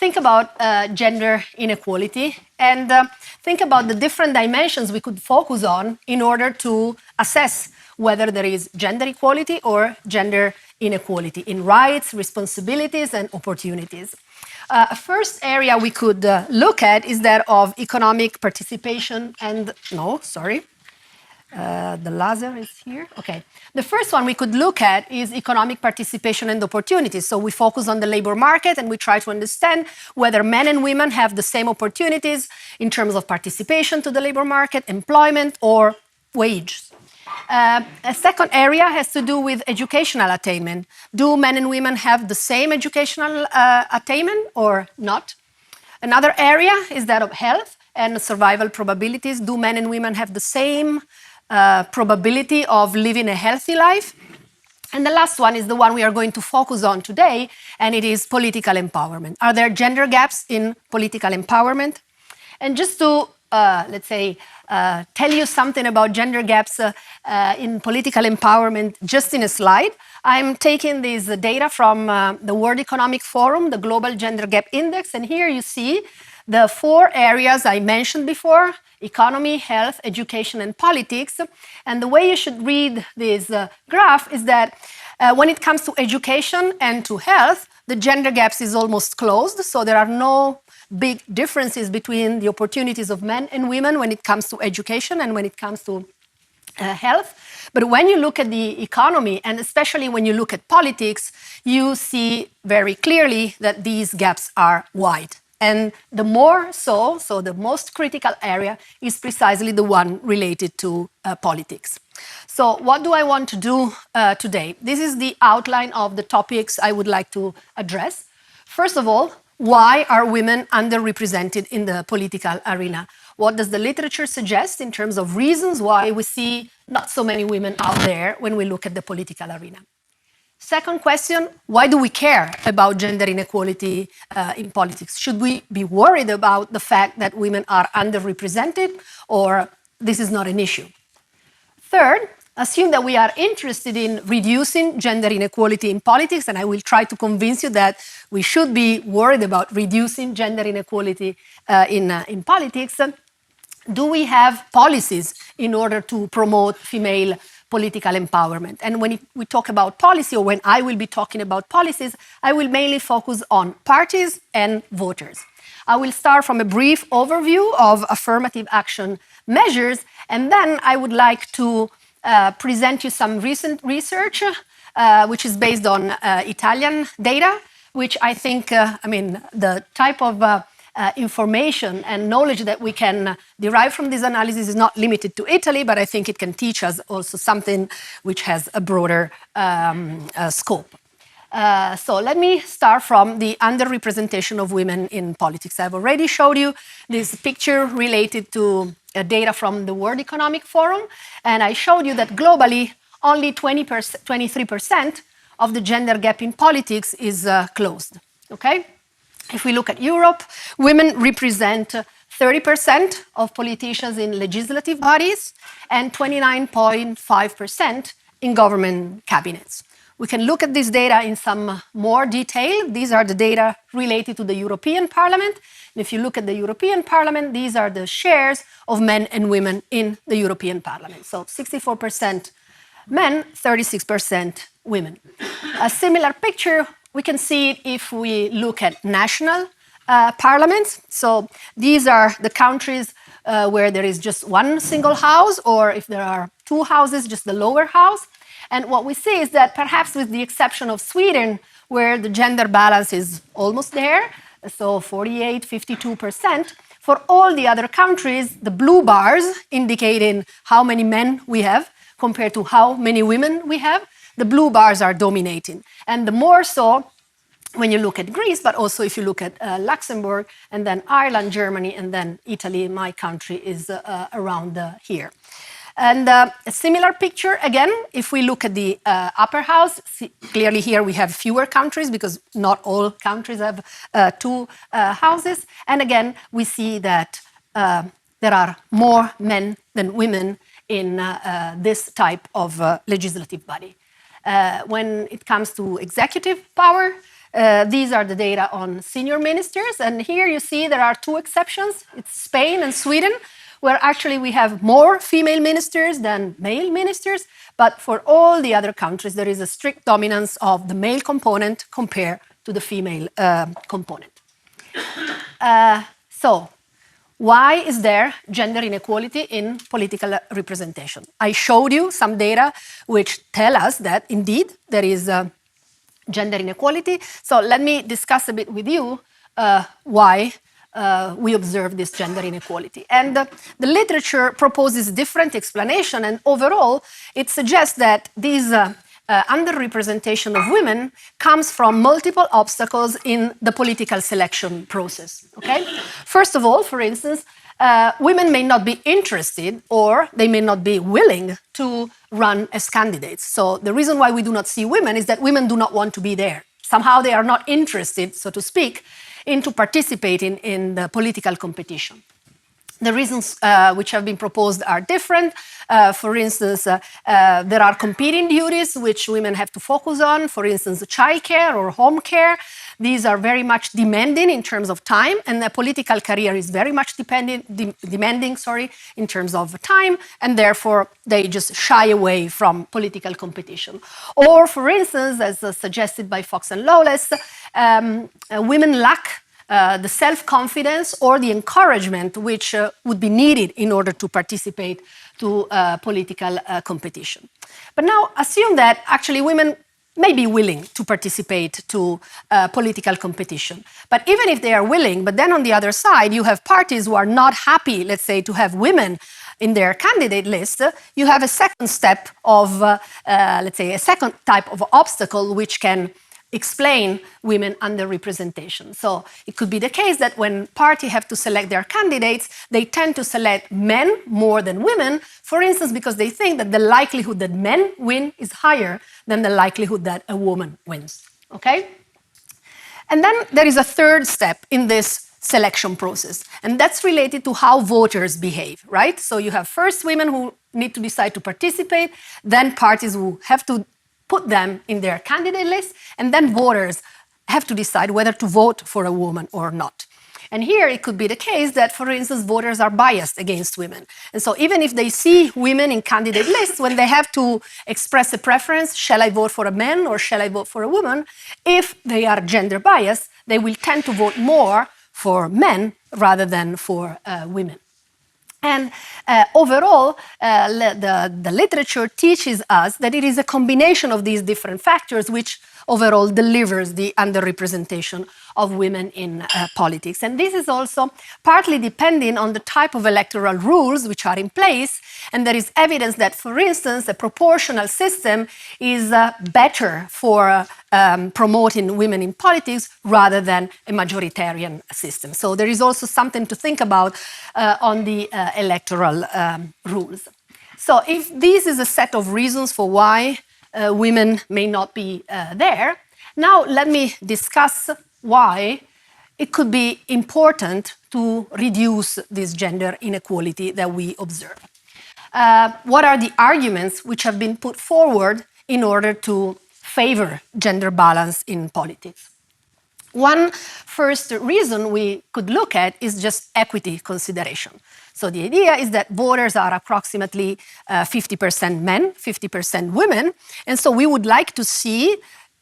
think about gender inequality and think about the different dimensions we could focus on in order to assess whether there is gender equality or gender inequality in rights, responsibilities, and opportunities. A first area we could look at is that of economic participation and, the laser is here. Okay. The first one we could look at is economic participation and opportunities. So we focus on the labor market and we try to understand whether men and women have the same opportunities in terms of participation to the labor market, employment, or wages. A second area has to do with educational attainment. Do men and women have the same educational attainment or not? Another area is that of health and survival probabilities. Do men and women have the same probability of living a healthy life? And the last one is the one we are going to focus on today, and it is political empowerment. Are there gender gaps in political empowerment? And just to, tell you something about gender gaps in political empowerment just in a slide, I'm taking this data from the World Economic Forum, the Global Gender Gap Index, and here you see the 4 areas I mentioned before: economy, health, education, and politics. And the way you should read this graph is that when it comes to education and to health, the gender gaps is almost closed, so there are no big differences between the opportunities of men and women when it comes to education and when it comes to health. But when you look at the economy, and especially when you look at politics, you see very clearly that these gaps are wide. And the more so the most critical area is precisely the one related to politics. So what do I want to do today? This is the outline of the topics I would like to address. First of all, why are women underrepresented in the political arena? What does the literature suggest in terms of reasons why we see not so many women out there when we look at the political arena? Second question, why do we care about gender inequality in politics? Should we be worried about the fact that women are underrepresented, or this is not an issue? Third, assume that we are interested in reducing gender inequality in politics, and I will try to convince you that we should be worried about reducing gender inequality in politics. Do we have policies in order to promote female political empowerment? And when we talk about policy, or when I will be talking about policies, I will mainly focus on parties and voters. I will start from a brief overview of affirmative action measures, and then I would like to present you some recent research, which is based on Italian data, which I think, the type of information and knowledge that we can derive from this analysis is not limited to Italy, but I think it can teach us also something which has a broader scope. So let me start from the underrepresentation of women in politics. I've already showed you this picture related to data from the World Economic Forum, and I showed you that globally only 23% of the gender gap in politics is closed. Okay? If we look at Europe, women represent 30% of politicians in legislative bodies and 29.5% in government cabinets. We can look at this data in some more detail. These are the data related to the European Parliament. And if you look at the European Parliament, these are the shares of men and women in the European Parliament. So 64% men, 36% women. A similar picture, we can see it if we look at national parliaments. So these are the countries where there is just one single house, or if there are 2 houses, just the lower house. And what we see is that perhaps with the exception of Sweden, where the gender balance is almost there, so 48, 52%, for all the other countries, the blue bars indicating how many men we have compared to how many women we have, the blue bars are dominating. And the more so when you look at Greece, but also if you look at Luxembourg, and then Ireland, Germany, and then Italy, my country, is around here. And a similar picture, again, if we look at the upper house, clearly here we have fewer countries because not all countries have 2 houses. And again, we see that there are more men than women in this type of legislative body. When it comes to executive power, These are the data on senior ministers. And here you see there are two exceptions. It's Spain and Sweden, where actually we have more female ministers than male ministers. But for all the other countries, there is a strict dominance of the male component compared to the female component. So why is there gender inequality in political representation? I showed you some data which tell us that indeed there is gender inequality. So let me discuss a bit with you why we observe this gender inequality. And the literature proposes different explanation, and overall it suggests that this underrepresentation of women comes from multiple obstacles in the political selection process. Okay? First of all, for instance, women may not be interested or they may not be willing to run as candidates. So the reason why we do not see women is that women do not want to be there. Somehow they are not interested, so to speak, into participating in the political competition. The reasons which have been proposed are different. For instance, there are competing duties which women have to focus on, for instance, childcare or home care. These are very much demanding in terms of time, and the political career is very much demanding in terms of time, and therefore they just shy away from political competition. Or, for instance, as suggested by Fox and Lawless, women lack the self-confidence or the encouragement which would be needed in order to participate to political competition. But now assume that actually women may be willing to participate to political competition. But even if they are willing, but then on the other side, you have parties who are not happy, let's say, to have women in their candidate list, you have a second step of, let's say, a second type of obstacle which can explain women underrepresentation. So it could be the case that when parties have to select their candidates, they tend to select men more than women, for instance, because they think that the likelihood that men win is higher than the likelihood that a woman wins. Okay? And then there is a third step in this selection process, and that's related to how voters behave, right? So you have first women who need to decide to participate, then parties who have to put them in their candidate list, and then voters have to decide whether to vote for a woman or not. And here it could be the case that, for instance, voters are biased against women. And so even if they see women in candidate lists, when they have to express a preference, shall I vote for a man or shall I vote for a woman, if they are gender biased, they will tend to vote more for men rather than for women. And overall, the literature teaches us that it is a combination of these different factors which overall delivers the underrepresentation of women in politics. And this is also partly depending on the type of electoral rules which are in place. And there is evidence that, for instance, a proportional system is better for promoting women in politics rather than a majoritarian system. So there is also something to think about on the electoral rules. So if this is a set of reasons for why women may not be there, now let me discuss why it could be important to reduce this gender inequality that we observe. What are the arguments which have been put forward in order to favor gender balance in politics? One first reason we could look at is just equity consideration. So the idea is that voters are approximately 50% men, 50% women, and so we would like to see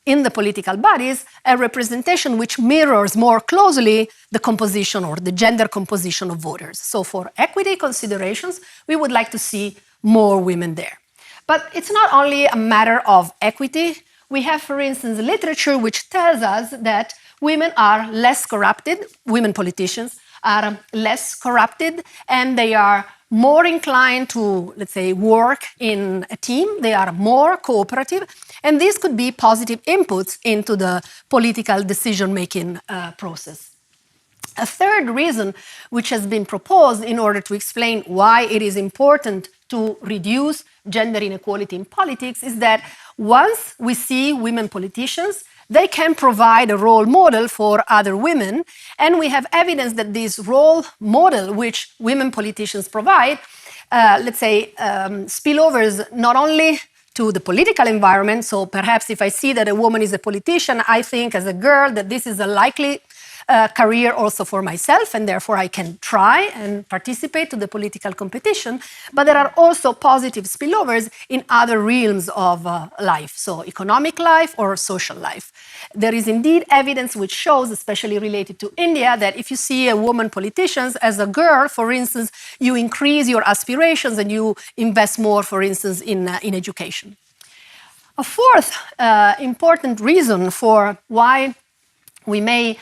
in the political bodies a representation which mirrors more closely the composition or the gender composition of voters. So for equity considerations, we would like to see more women there. But it's not only a matter of equity. We have, for instance, literature which tells us that women are less corrupted, women politicians are less corrupted, and they are more inclined to, let's say, work in a team. They are more cooperative, and these could be positive inputs into the political decision-making process. A third reason which has been proposed in order to explain why it is important to reduce gender inequality in politics is that once we see women politicians, they can provide a role model for other women, and we have evidence that this role model which women politicians provide, let's say, spillovers not only to the political environment. So perhaps if I see that a woman is a politician, I think as a girl that this is a likely career also for myself, and therefore I can try and participate to the political competition. But there are also positive spillovers in other realms of life, so economic life or social life. There is indeed evidence which shows, especially related to India, that if you see a woman politician as a girl, for instance, you increase your aspirations and you invest more, for instance, in education. A fourth important reason for why we may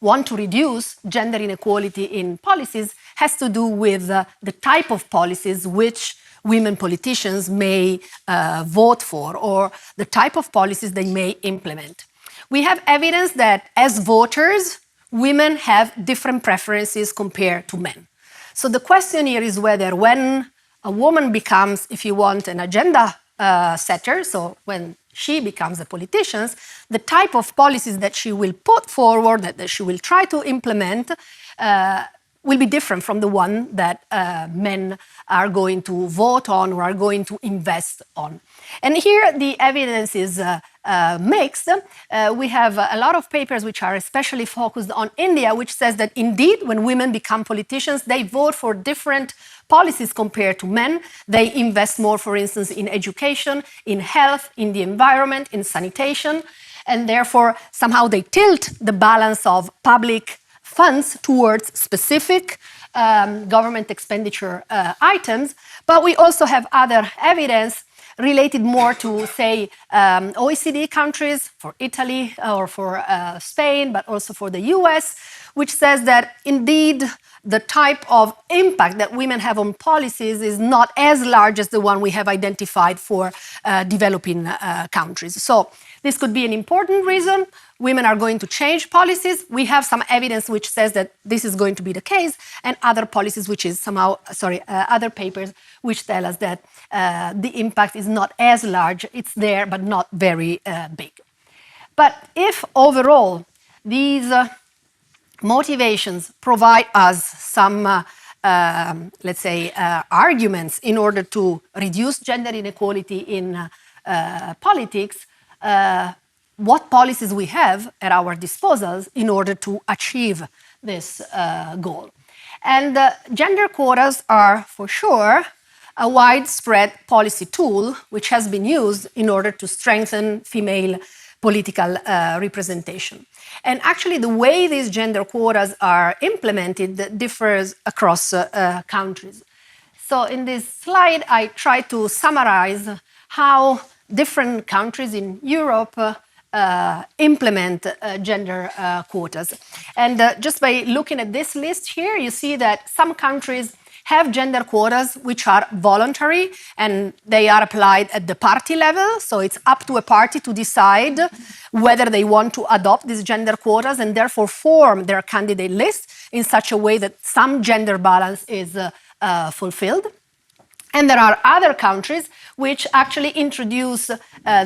want to reduce gender inequality in policies has to do with the type of policies which women politicians may vote for, or the type of policies they may implement. We have evidence that as voters, women have different preferences compared to men. So the question here is whether when a woman becomes, if you want, an agenda setter, so when she becomes a politician, the type of policies that she will put forward, that she will try to implement, will be different from the one that men are going to vote on or are going to invest on. And here the evidence is mixed. We have a lot of papers which are especially focused on India, which says that indeed when women become politicians, they vote for different policies compared to men. They invest more, for instance, in education, in health, in the environment, in sanitation, and therefore somehow they tilt the balance of public funds towards specific government expenditure items. But we also have other evidence related more to, say, OECD countries, for Italy or for Spain, but also for the US, which says that indeed the type of impact that women have on policies is not as large as the one we have identified for developing countries. So this could be an important reason. Women are going to change policies. We have some evidence which says that this is going to be the case, and other policies which is somehow, other papers which tell us that the impact is not as large. It's there, but not very big. But if overall these motivations provide us some, let's say, arguments in order to reduce gender inequality in politics, what policies we have at our disposal in order to achieve this goal. And gender quotas are, for sure, a widespread policy tool which has been used in order to strengthen female political representation. And actually, the way these gender quotas are implemented differs across countries. So in this slide, I try to summarize how different countries in Europe implement gender quotas. And just by looking at this list here, you see that some countries have gender quotas which are voluntary and they are applied at the party level. So it's up to a party to decide whether they want to adopt these gender quotas and therefore form their candidate list in such a way that some gender balance is fulfilled. And there are other countries which actually introduce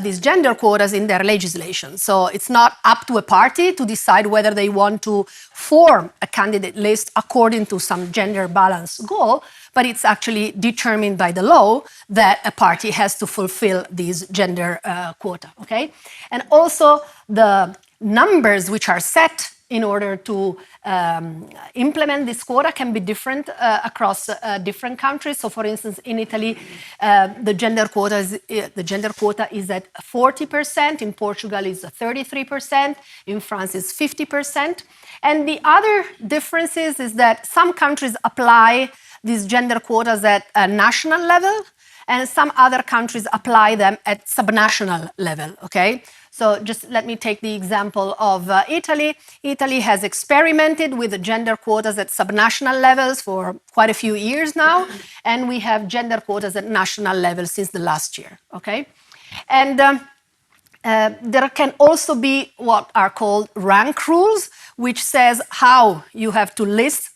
these gender quotas in their legislation. So it's not up to a party to decide whether they want to form a candidate list according to some gender balance goal, but it's actually determined by the law that a party has to fulfill these gender quota, okay? And also the numbers which are set in order to implement this quota can be different across different countries. So, for instance, in Italy, the gender quota is at 40%. In Portugal, is 33%. In France, is 50%. And the other differences is that some countries apply these gender quotas at a national level, and some other countries apply them at subnational level. Okay. So just let me take the example of Italy. Italy has experimented with the gender quotas at subnational levels for quite a few years now, and we have gender quotas at national level since the last year, okay? And there can also be what are called rank rules, which says how you have to list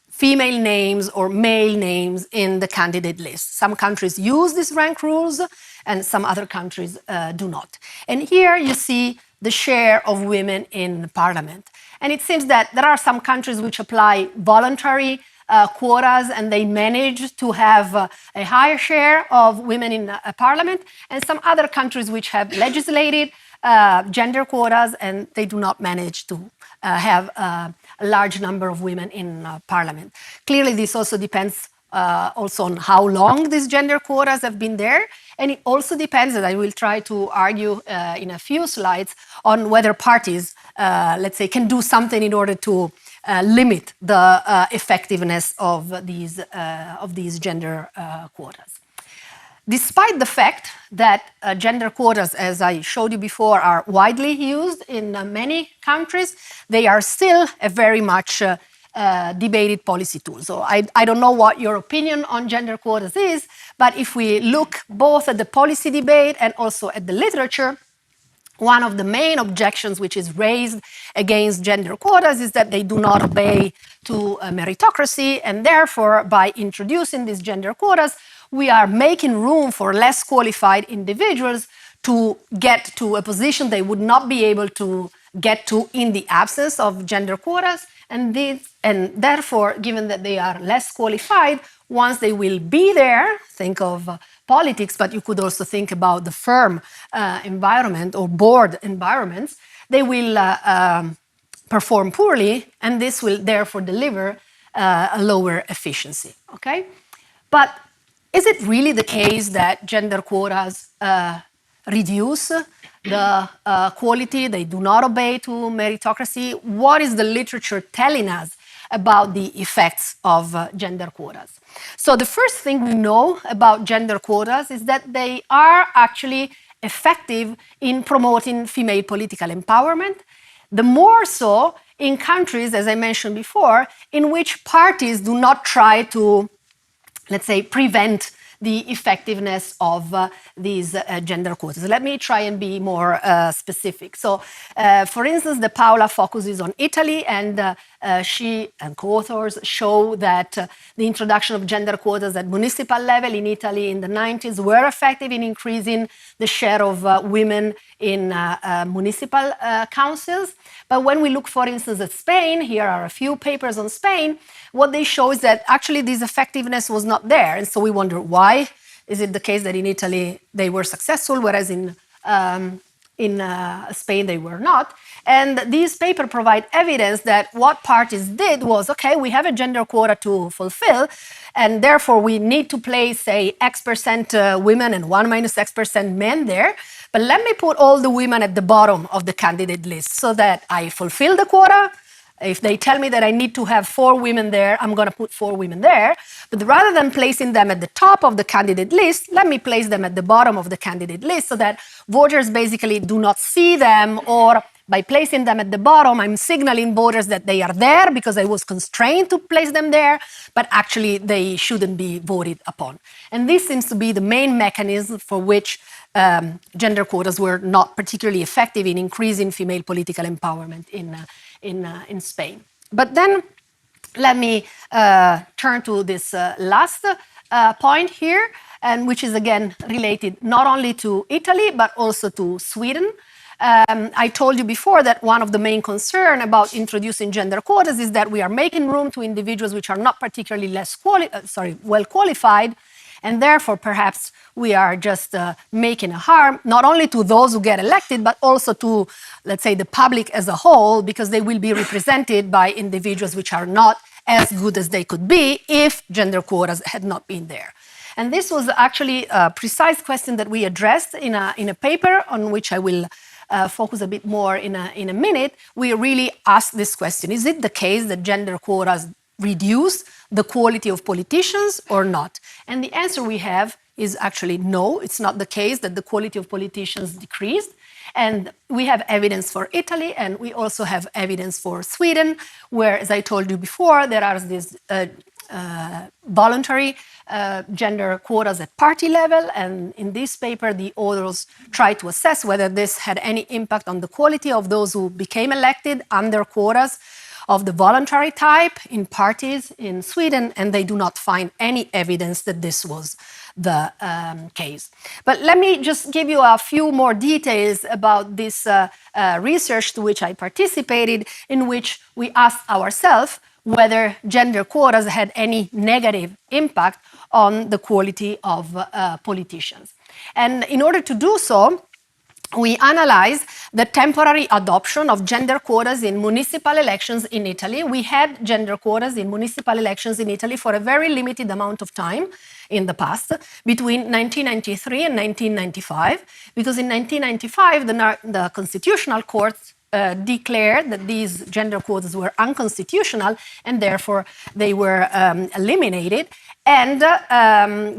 female names or male names in the candidate list. Some countries use these rank rules and some other countries do not. And here you see the share of women in parliament. And it seems that there are some countries which apply voluntary quotas, and they manage to have a higher share of women in parliament, and some other countries which have legislated gender quotas, and they do not manage to have a large number of women in parliament. Clearly, this also depends also on how long these gender quotas have been there, and it also depends, as I will try to argue in a few slides, on whether parties, let's say, can do something in order to limit the effectiveness of these gender quotas. Despite the fact that gender quotas, as I showed you before, are widely used in many countries, they are still a very much debated policy tool. So I don't know what your opinion on gender quotas is, but if we look both at the policy debate and also at the literature, one of the main objections which is raised against gender quotas is that they do not obey to meritocracy, and therefore, by introducing these gender quotas, we are making room for less qualified individuals to get to a position they would not be able to get to in the absence of gender quotas, and therefore, given that they are less qualified, once they will be there, think of politics, but you could also think about the firm environment or board environments, they will perform poorly, and this will therefore deliver a lower efficiency, okay? But is it really the case that gender quotas reduce the quality? They do not obey to meritocracy. What is the literature telling us about the effects of gender quotas? So the first thing we know about gender quotas is that they are actually effective in promoting female political empowerment, the more so in countries, as I mentioned before, in which parties do not try to, let's say, prevent the effectiveness of these gender quotas. Let me try and be more specific. So, for instance, the Paola focuses on Italy, and she and co-authors show that the introduction of gender quotas at municipal level in Italy in the 90s were effective in increasing the share of women in municipal councils. But when we look, for instance, at Spain, here are a few papers on Spain, what they show is that actually this effectiveness was not there. And so we wonder, why is it the case that in Italy they were successful, whereas in Spain they were not? And these papers provide evidence that what parties did was, okay, we have a gender quota to fulfill, and therefore we need to place, say, X% women and 1 minus X% men there. But let me put all the women at the bottom of the candidate list so that I fulfill the quota. If they tell me that I need to have 4 women there, I'm going to put 4 women there. But rather than placing them at the top of the candidate list, let me place them at the bottom of the candidate list so that voters basically do not see them, or by placing them at the bottom, I'm signaling voters that they are there because I was constrained to place them there, but actually they shouldn't be voted upon. And this seems to be the main mechanism for which gender quotas were not particularly effective in increasing female political empowerment in Spain. But then let me turn to this last point here, and which is again related not only to Italy but also to Sweden. I told you before that one of the main concerns about introducing gender quotas is that we are making room to individuals which are not particularly well qualified, and therefore perhaps we are just making a harm not only to those who get elected, but also to, let's say, the public as a whole, because they will be represented by individuals which are not as good as they could be if gender quotas had not been there. And this was actually a precise question that we addressed in a paper on which I will focus a bit more in a minute. We really asked this question: is it the case that gender quotas reduce the quality of politicians or not? And the answer we have is actually no, it's not the case that the quality of politicians decreased. And we have evidence for Italy, and we also have evidence for Sweden, where, as I told you before, there are these voluntary gender quotas at party level. And in this paper, the authors try to assess whether this had any impact on the quality of those who became elected under quotas of the voluntary type in parties in Sweden, and they do not find any evidence that this was the case. But let me just give you a few more details about this research to which I participated, in which we asked ourselves whether gender quotas had any negative impact on the quality of politicians. And in order to do so, we analyzed the temporary adoption of gender quotas in municipal elections in Italy. We had gender quotas in municipal elections in Italy for a very limited amount of time in the past, between 1993 and 1995, because in 1995, the Constitutional Court declared that these gender quotas were unconstitutional, and therefore they were eliminated. And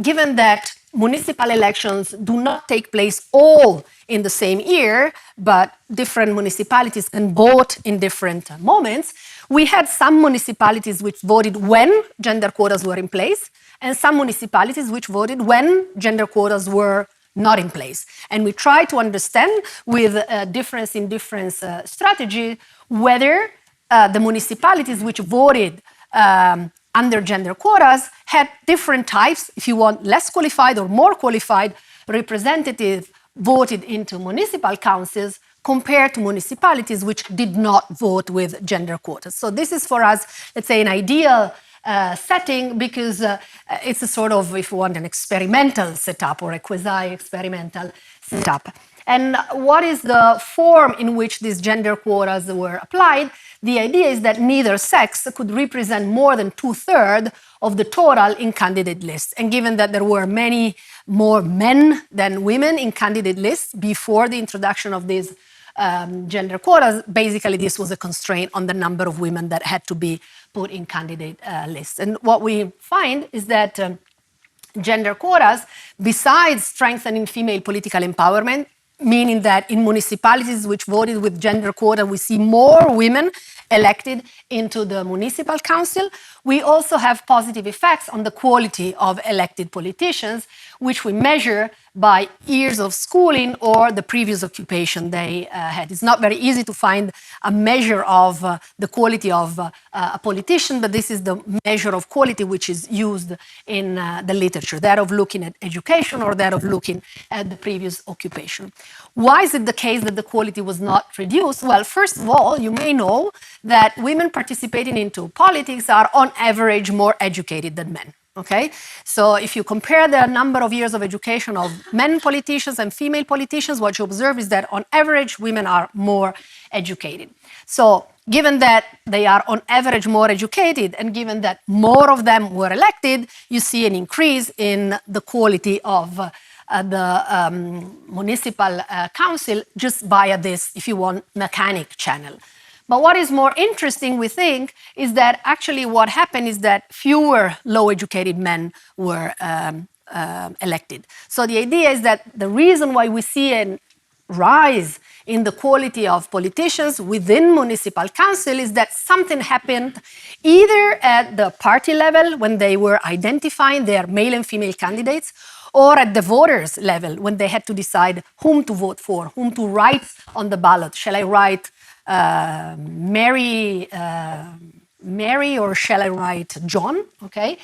given that municipal elections do not take place all in the same year, but different municipalities can vote in different moments, we had some municipalities which voted when gender quotas were in place, and some municipalities which voted when gender quotas were not in place. And we try to understand, with a difference in difference strategy, whether the municipalities which voted under gender quotas had different types, if you want, less qualified or more qualified representatives voted into municipal councils compared to municipalities which did not vote with gender quotas. So this is for us, let's say, an ideal setting, because it's a sort of, if you want, an experimental setup or a quasi-experimental setup. And what is the form in which these gender quotas were applied? The idea is that neither sex could represent more than 2/3 of the total in candidate lists. And given that there were many more men than women in candidate lists before the introduction of these gender quotas, basically this was a constraint on the number of women that had to be put in candidate lists. And what we find is that gender quotas, besides strengthening female political empowerment, meaning that in municipalities which voted with gender quota, we see more women elected into the municipal council. We also have positive effects on the quality of elected politicians, which we measure by years of schooling or the previous occupation they had. It's not very easy to find a measure of the quality of a politician, but this is the measure of quality which is used in the literature, that of looking at education or that of looking at the previous occupation. Why is it the case that the quality was not reduced? Well, first of all, you may know that women participating into politics are on average more educated than men. Okay, so if you compare the number of years of education of men politicians and female politicians, what you observe is that on average women are more educated. So given that they are on average more educated and given that more of them were elected, you see an increase in the quality of the municipal council just via this, if you want, mechanic channel. But what is more interesting, we think, is that actually what happened is that fewer low-educated men were elected. So the idea is that the reason why we see a rise in the quality of politicians within municipal council is that something happened either at the party level when they were identifying their male and female candidates, or at the voters level when they had to decide whom to vote for, whom to write on the ballot. Shall I write Mary, or shall I write John? Okay,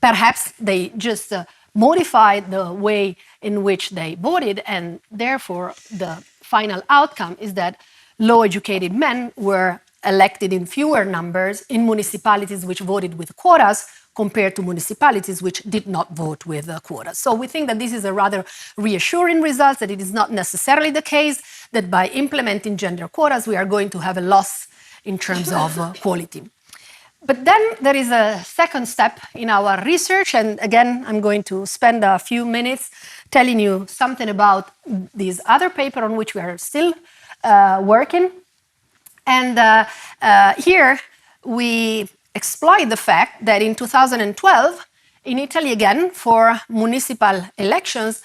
perhaps they just modified the way in which they voted, and therefore the final outcome is that low-educated men were elected in fewer numbers in municipalities which voted with quotas compared to municipalities which did not vote with quotas. So we think that this is a rather reassuring result, that it is not necessarily the case that by implementing gender quotas we are going to have a loss in terms of quality. But then there is a second step in our research, and again I'm going to spend a few minutes telling you something about this other paper on which we are still working. And here we exploit the fact that in 2012, in Italy again, for municipal elections,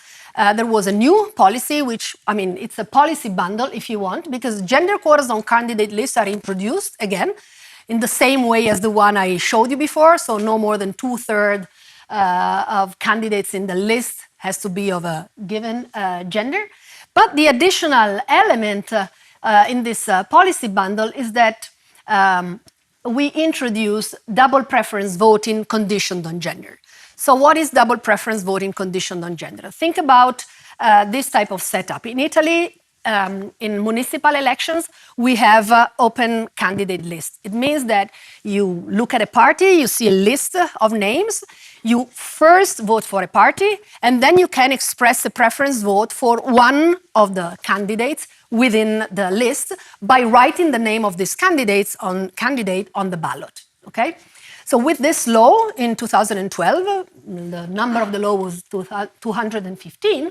there was a new policy, which, I mean, it's a policy bundle, if you want, because gender quotas on candidate lists are introduced again in the same way as the one I showed you before. So no more than 2/3 of candidates in the list has to be of a given gender. But the additional element in this policy bundle is that we introduce double preference voting conditioned on gender. So what is double preference voting conditioned on gender? Think about this type of setup. In Italy, in municipal elections, we have open candidate lists. It means that you look at a party, you see a list of names, you first vote for a party, and then you can express a preference vote for one of the candidates within the list by writing the name of this candidate on the ballot. Okay? So with this law in 2012, the number of the law was 215,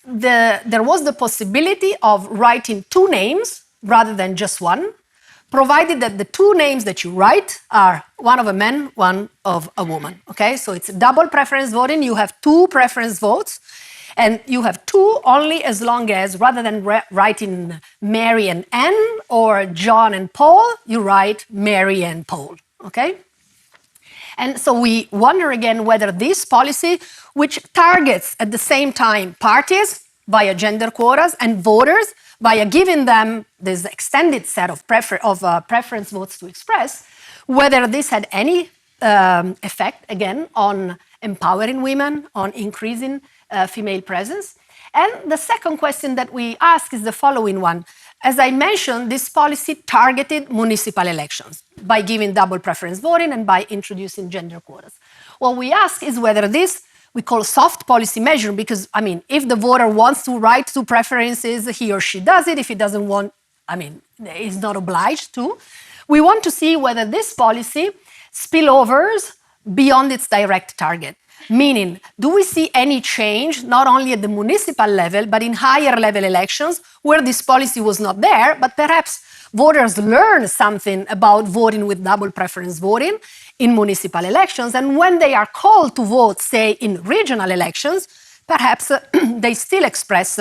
there was the possibility of writing two names rather than just one, provided that the two names that you write are one of a man, one of a woman. Okay, so it's double preference voting. You have two preference votes, and you have two only as long as, rather than writing Mary and Anne or John and Paul, you write Mary and Paul. Okay. And so we wonder again whether this policy, which targets at the same time parties via gender quotas and voters via giving them this extended set of preference votes to express, whether this had any effect, again, on empowering women, on increasing female presence. And the second question that we ask is the following one. As I mentioned, this policy targeted municipal elections by giving double preference voting and by introducing gender quotas. What we ask is whether this, we call soft policy measure, because, I mean, if the voter wants to write two preferences, he or she does it. If he doesn't want, I mean, is not obliged to. We want to see whether this policy spillovers beyond its direct target. Meaning, do we see any change, not only at the municipal level, but in higher level elections where this policy was not there, but perhaps voters learn something about voting with double preference voting in municipal elections, and when they are called to vote, say, in regional elections, perhaps they still express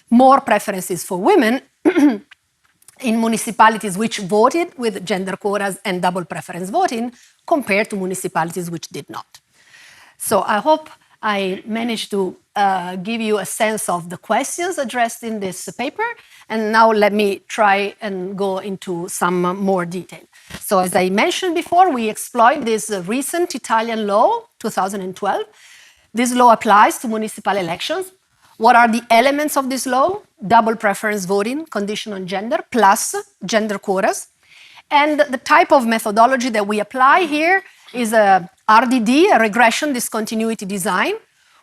more preferences for women in municipalities which voted with gender quotas and double preference voting compared to municipalities which did not. So I hope I managed to give you a sense of the questions addressed in this paper. And now let me try and go into some more detail. So as I mentioned before, we exploit this recent Italian law, 2012. This law applies to municipal elections. What are the elements of this law? Double preference voting, condition on gender, plus gender quotas. And the type of methodology that we apply here is a RDD, a regression discontinuity design.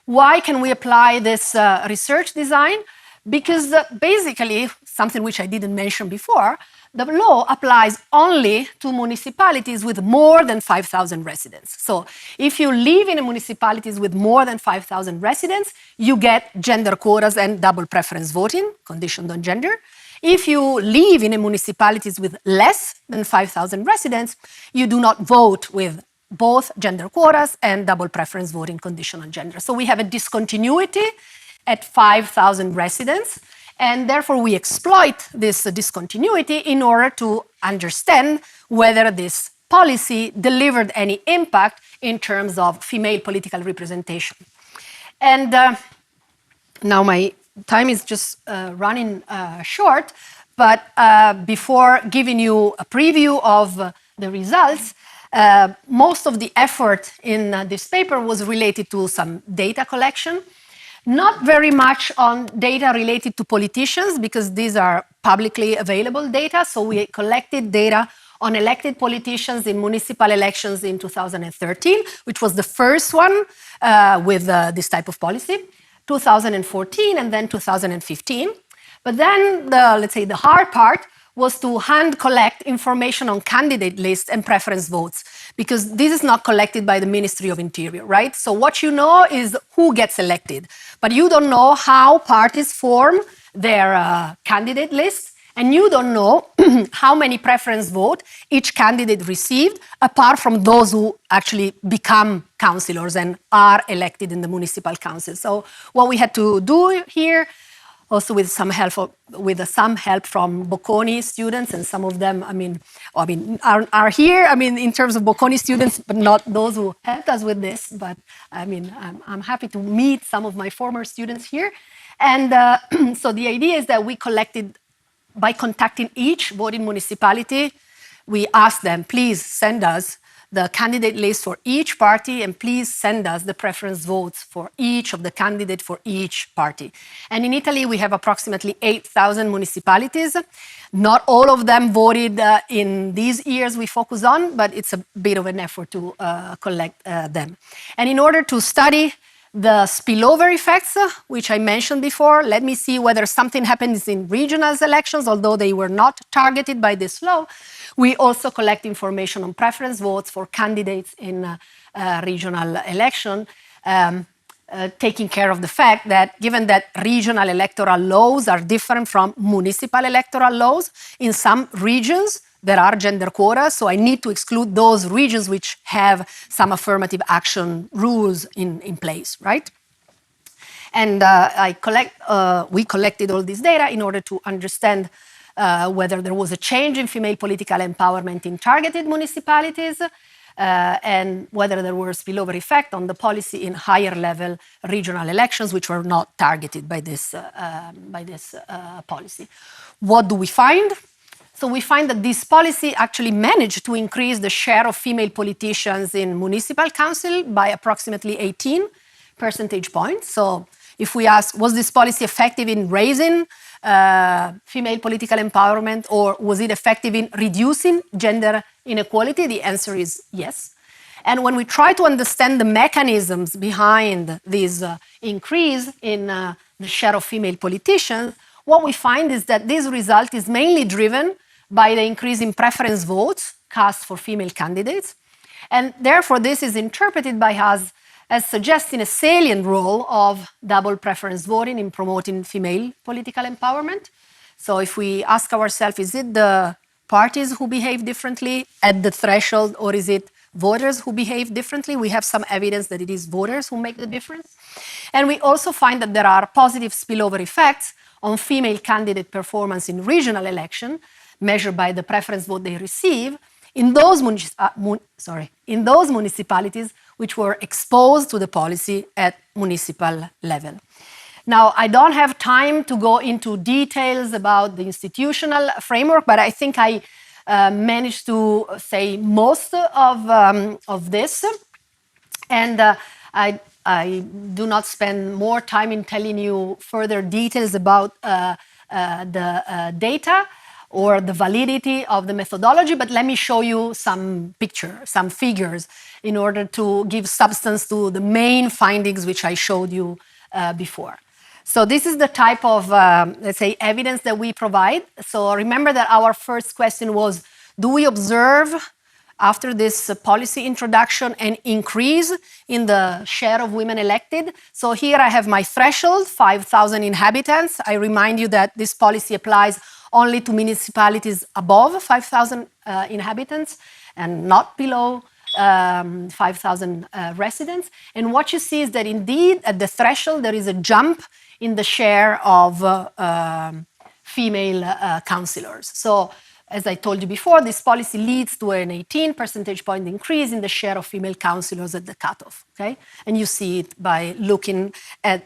Why can we apply this research design? Because basically, something which I didn't mention before, the law applies only to municipalities with more than 5,000 residents. So if you live in municipalities with more than 5,000 residents, you get gender quotas and double preference voting, conditioned on gender. If you live in municipalities with less than 5,000 residents, you do not vote with both gender quotas and double preference voting condition on gender. So we have a discontinuity at 5,000 residents, and therefore we exploit this discontinuity in order to understand whether this policy delivered any impact in terms of female political representation. And now my time is just running short, but before giving you a preview of the results, most of the effort in this paper was related to some data collection, not very much on data related to politicians, because these are publicly available data. So we collected data on elected politicians in municipal elections in 2013, which was the first one with this type of policy, 2014, and then 2015. But then, let's say, the hard part was to hand collect information on candidate lists and preference votes, because this is not collected by the Ministry of Interior, right? So what you know is who gets elected, but you don't know how parties form their candidate lists, and you don't know how many preference votes each candidate received, apart from those who actually become councillors and are elected in the municipal council. So what we had to do here, also with some help from Bocconi students, and some of them, are here. In terms of Bocconi students, but not those who helped us with this. But I'm happy to meet some of my former students here. And so the idea is that we collected, by contacting each voting municipality, we asked them, please send us the candidate list for each party, and please send us the preference votes for each of the candidates for each party. And in Italy, we have approximately 8,000 municipalities. Not all of them voted in these years we focus on, but it's a bit of an effort to collect them. And in order to study the spillover effects, which I mentioned before, let me see whether something happens in regional elections, although they were not targeted by this law. We also collect information on preference votes for candidates in regional election, taking care of the fact that given that regional electoral laws are different from municipal electoral laws, in some regions there are gender quotas, so I need to exclude those regions which have some affirmative action rules in place, right? And we collected all this data in order to understand whether there was a change in female political empowerment in targeted municipalities, and whether there were spillover effect on the policy in higher level regional elections, which were not targeted by this policy. What do we find? So we find that this policy actually managed to increase the share of female politicians in municipal council by approximately 18 percentage points. So if we ask, was this policy effective in raising female political empowerment, or was it effective in reducing gender inequality? The answer is yes. And when we try to understand the mechanisms behind this increase in the share of female politicians, what we find is that this result is mainly driven by the increase in preference votes cast for female candidates. And therefore, this is interpreted by us as suggesting a salient role of double preference voting in promoting female political empowerment. So if we ask ourselves, is it the parties who behave differently at the threshold, or is it voters who behave differently? We have some evidence that it is voters who make the difference. And we also find that there are positive spillover effects on female candidate performance in regional election, measured by the preference vote they receive, in those municipalities which were exposed to the policy at municipal level. Now, I don't have time to go into details about the institutional framework, but I think I managed to say most of this. And I do not spend more time in telling you further details about the data or the validity of the methodology, but let me show you some figures in order to give substance to the main findings which I showed you before. So this is the type of, let's say, evidence that we provide. So remember that our first question was, do we observe after this policy introduction an increase in the share of women elected? So here I have my threshold, 5,000 inhabitants. I remind you that this policy applies only to municipalities above 5,000 inhabitants and not below 5,000 residents. And what you see is that indeed at the threshold there is a jump in the share of female councillors. So as I told you before, this policy leads to an 18 percentage point increase in the share of female councillors at the cutoff. Okay? And you see it by looking at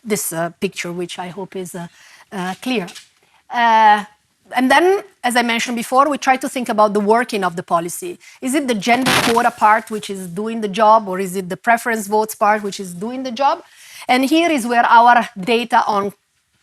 this picture, which I hope is clear. And then, as I mentioned before, we try to think about the working of the policy. Is it the gender quota part which is doing the job, or is it the preference votes part which is doing the job? And here is where our data on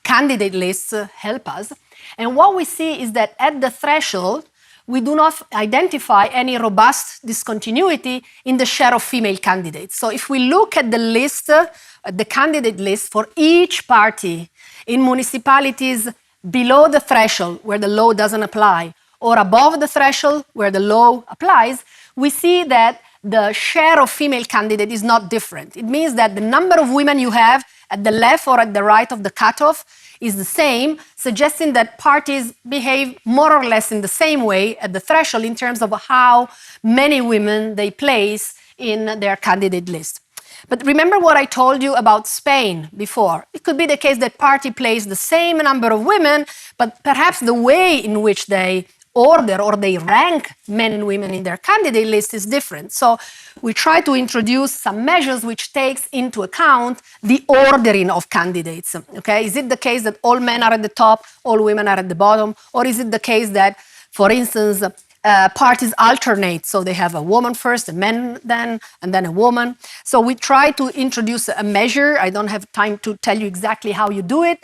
candidate lists help us. And what we see is that at the threshold, we do not identify any robust discontinuity in the share of female candidates. So if we look at the list, the candidate list for each party in municipalities below the threshold where the law doesn't apply, or above the threshold where the law applies, we see that the share of female candidate is not different. It means that the number of women you have at the left or at the right of the cutoff is the same, suggesting that parties behave more or less in the same way at the threshold in terms of how many women they place in their candidate list. But remember what I told you about Spain before. It could be the case that party plays the same number of women, but perhaps the way in which they order or they rank men and women in their candidate list is different. So we try to introduce some measures which takes into account the ordering of candidates. Okay? Is it the case that all men are at the top, all women are at the bottom? Or is it the case that, for instance, parties alternate, so they have a woman first, a man then, and then a woman. So we try to introduce a measure. I don't have time to tell you exactly how we do it,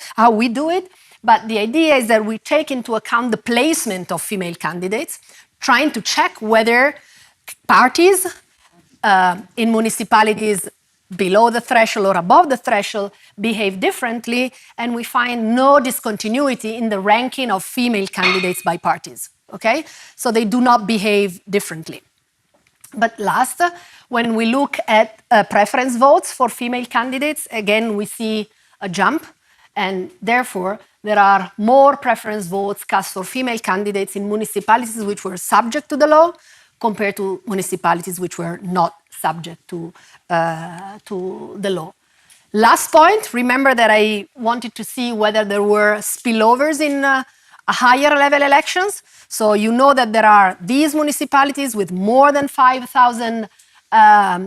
but the idea is that we take into account the placement of female candidates, trying to check whether parties in municipalities below the threshold or above the threshold behave differently, and we find no discontinuity in the ranking of female candidates by parties, okay? So they do not behave differently. But last, when we look at preference votes for female candidates, again, we see a jump, and therefore there are more preference votes cast for female candidates in municipalities which were subject to the law compared to municipalities which were not subject to the law. Last point, remember that I wanted to see whether there were spillovers in higher level elections. So you know that there are these municipalities with more than 5,000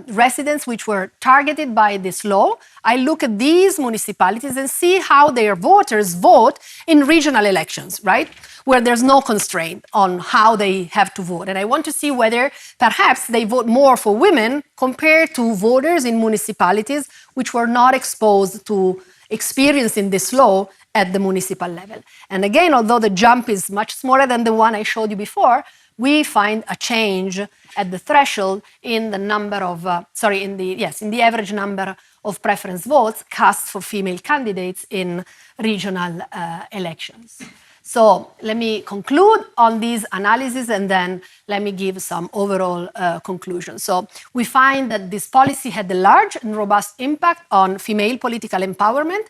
residents which were targeted by this law. I look at these municipalities and see how their voters vote in regional elections, right? Where there's no constraint on how they have to vote. And I want to see whether perhaps they vote more for women compared to voters in municipalities which were not exposed to experiencing this law at the municipal level. And again, although the jump is much smaller than the one I showed you before, we find a change at the threshold in the number of, in the average number of preference votes cast for female candidates in regional elections. So let me conclude on these analyses and then let me give some overall conclusions. So we find that this policy had a large and robust impact on female political empowerment,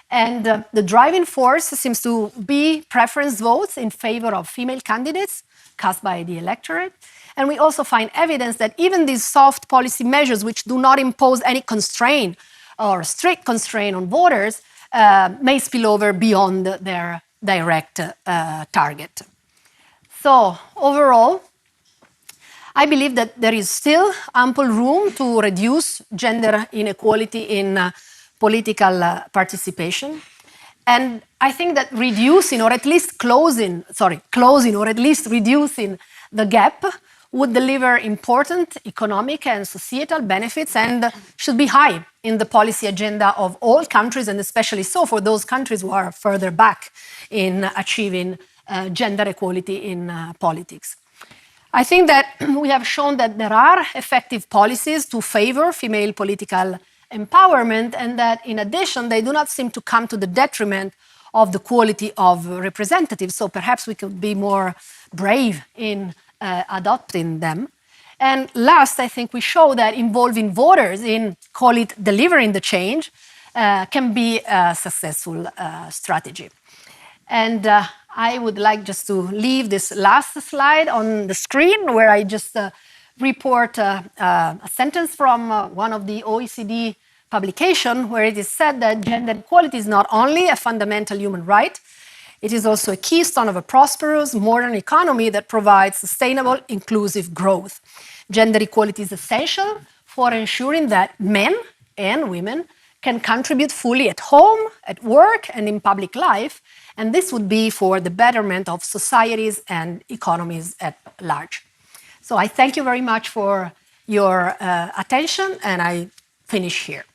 and the driving force seems to be preference votes in favor of female candidates cast by the electorate. And we also find evidence that even these soft policy measures, which do not impose any constraint or strict constraint on voters, may spill over beyond their direct target. So overall, I believe that there is still ample room to reduce gender inequality in political participation. And I think that reducing or at least closing or at least reducing the gap would deliver important economic and societal benefits and should be high in the policy agenda of all countries, and especially so for those countries who are further back in achieving gender equality in politics. I think that we have shown that there are effective policies to favor female political empowerment, and that in addition, they do not seem to come to the detriment of the quality of representatives. So perhaps we could be more brave in adopting them. And last, I think we show that involving voters in, call it, delivering the change can be a successful strategy. And I would like just to leave this last slide on the screen where I just report a sentence from one of the OECD publication where it is said that gender equality is not only a fundamental human right, it is also a keystone of a prosperous modern economy that provides sustainable, inclusive growth. Gender equality is essential for ensuring that men and women can contribute fully at home, at work, and in public life, and this would be for the betterment of societies and economies at large. So I thank you very much for your attention, and I finish here.